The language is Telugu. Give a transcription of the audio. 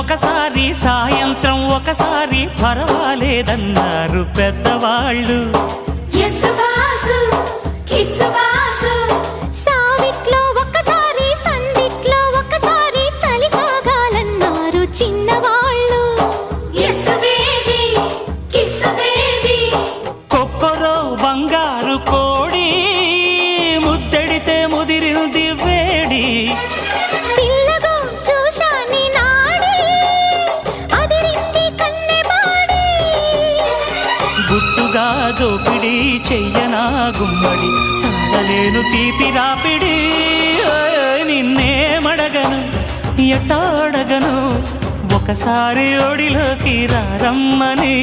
ఒకసారి సాయంత్రం ఒకసారి పర్వాలేదన్నారు పెద్దవాళ్ళు. సావిట్లో ఒకసారి సందిట్లో ఒకసారి చలి కాగాలన్నారు చిన్నవాళ్ళు. కొక్కరో బంగారు కోడి ముద్దడితే ముదిరింది వేడి. పిల్లగో చూశాని నాడి అదిరింది కన్నెబాడి. గుట్టుగా దోపిడి చెయ్యనా గుమ్మడి తాళలేను తీపి రాపిడి. నిన్నేమడగను ఎట్టాడగను ఒకసారి ఒడిలోకి రారమ్మని.